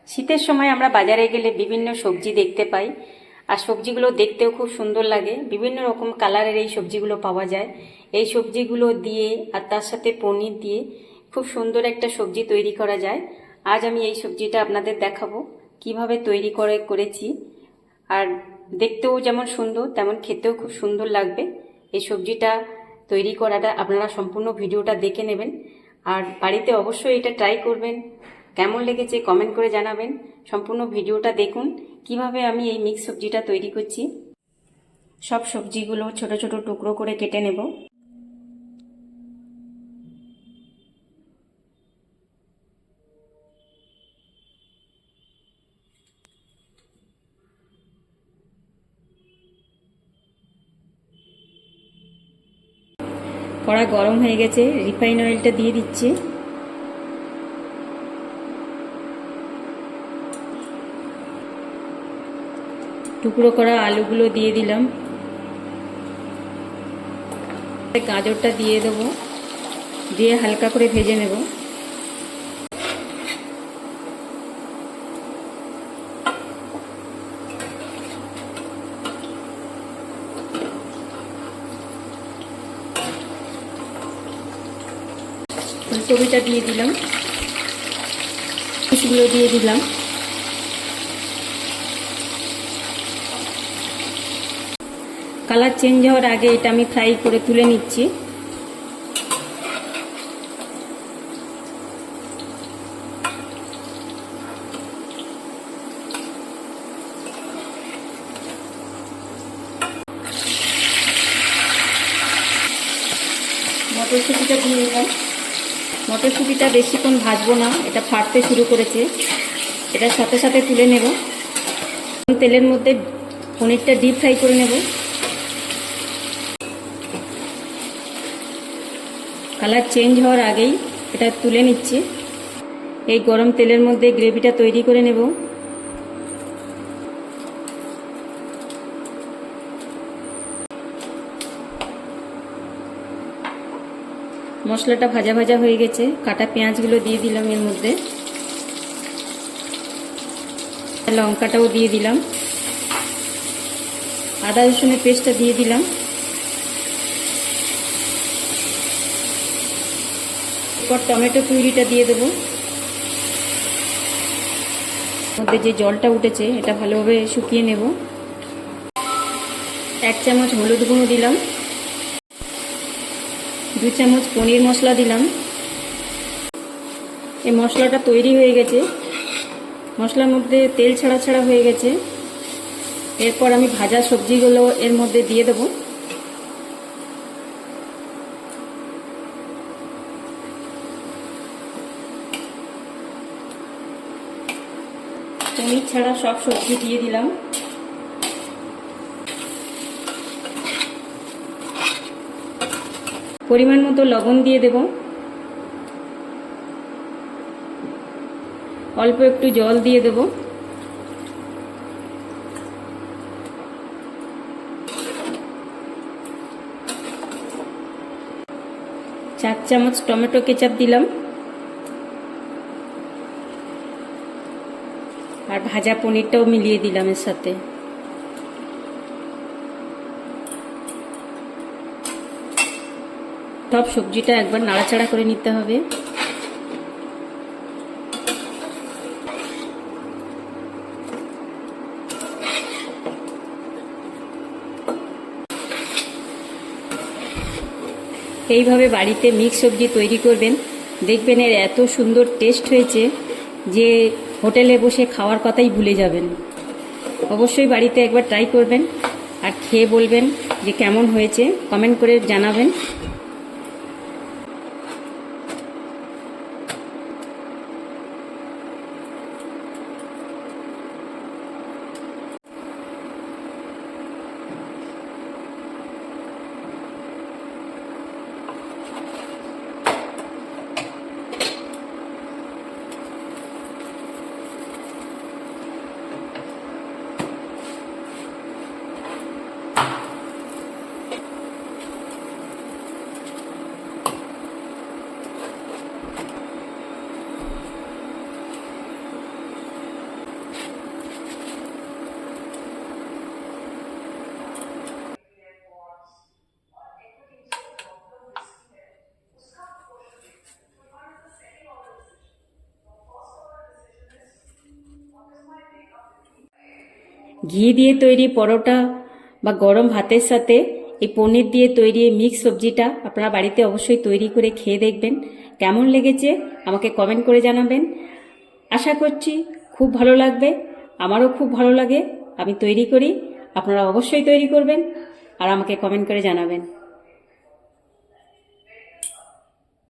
শীতের সময় আমরা বাজারে গেলে বিভিন্ন সবজি দেখতে পাই, আর সবজিগুলো দেখতেও খুব সুন্দর লাগে। বিভিন্ন রকম কালারের এই সবজিগুলো পাওয়া যায়। এই সবজিগুলো দিয়ে আর তার সাথে পনির দিয়ে খুব সুন্দর একটা সবজি তৈরি করা যায়। আজ আমি এই সবজিটা আপনাদের দেখাবো কিভাবে তৈরি করেছি। আর দেখতেও যেমন সুন্দর তেমন খেতেও খুব সুন্দর লাগবে। এই সবজিটা তৈরি করাটা আপনারা সম্পূর্ণ ভিডিওটা দেখে নেবেন, আর বাড়িতে অবশ্যই এটা ট্রাই করবেন। কেমন লেগেছে কমেন্ট করে জানাবেন। সম্পূর্ণ ভিডিওটা দেখুন কিভাবে আমি এই মিক্স সবজিটা তৈরি করছি। সব সবজিগুলো ছোট ছোট টুকরো করে কেটে নেব। কড়া গরম হয়ে গেছে, রিফাইন অয়েলটা দিয়ে দিচ্ছি। টুকরো করা আলুগুলো দিয়ে দিলাম, গাজরটা দিয়ে দেবো, দিয়ে হালকা করে ভেজে নেব। ফুলকপিটা দিয়ে দিলাম, পিসগুলো দিয়ে দিলাম। কালার চেঞ্জ হওয়ার আগে এটা আমি ফ্রাই করে তুলে নিচ্ছি। মটরশুঁটিটা দিয়ে দিলাম। মটরশুঁটিটা বেশিক্ষণ ভাজবো না, এটা ফাটতে শুরু করেছে। এটার সাথে সাথে তুলে নেব। তেলের মধ্যে পনিরটা ডিপ ফ্রাই করে নেব। কালার চেঞ্জ হওয়ার আগেই এটা তুলে নিচ্ছি। এই গরম তেলের মধ্যে গ্রেভিটা তৈরি করে নেব। মশলাটা ভাজা ভাজা হয়ে গেছে, কাটা পেঁয়াজগুলো দিয়ে দিলাম এর মধ্যে, লঙ্কাটাও দিয়ে দিলাম, আদা রসুনের পেস্টটা দিয়ে দিলাম। এরপর টমেটো পিউরিটা দিয়ে দেবো। মধ্যে যে জলটা উঠেছে এটা ভালোভাবে শুকিয়ে নেব। 1 চামচ হলুদ গুঁড়ো দিলাম, 2 চামচ পনির মশলা দিলাম। এই মশলাটা তৈরি হয়ে গেছে, মশলার মধ্যে তেল ছাড়া ছাড়া হয়ে গেছে। এরপর আমি ভাজা সবজিগুলো এর মধ্যে দিয়ে দেব। পনির ছাড়া সব সবজি দিয়ে দিলাম। পরিমাণ মতো লবণ দিয়ে দেব, অল্প একটু জল দিয়ে দেব। 4 চামচ টমেটো কেচাপ দিলাম, আর ভাজা পনিরটাও মিলিয়ে দিলাম এর সাথে। সব সবজিটা একবার নাড়াচাড়া করে নিতে হবে। এইভাবে বাড়িতে মিক্স সবজি তৈরি করবেন, দেখবেন এর এত সুন্দর টেস্ট হয়েছে যে হোটেলে বসে খাওয়ার কথাই ভুলে যাবেন। অবশ্যই বাড়িতে একবার ট্রাই করবেন, আর খেয়ে বলবেন যে কেমন হয়েছে, কমেন্ট করে জানাবেন। ঘি দিয়ে তৈরি পরোটা বা গরম ভাতের সাথে এই পনির দিয়ে তৈরি মিক্স সবজিটা আপনারা বাড়িতে অবশ্যই তৈরি করে খেয়ে দেখবেন। কেমন লেগেছে আমাকে কমেন্ট করে জানাবেন। আশা করছি খুব ভালো লাগবে, আমারও খুব ভালো লাগে, আমি তৈরি করি, আপনারা অবশ্যই তৈরি করবেন আর আমাকে কমেন্ট করে জানাবেন।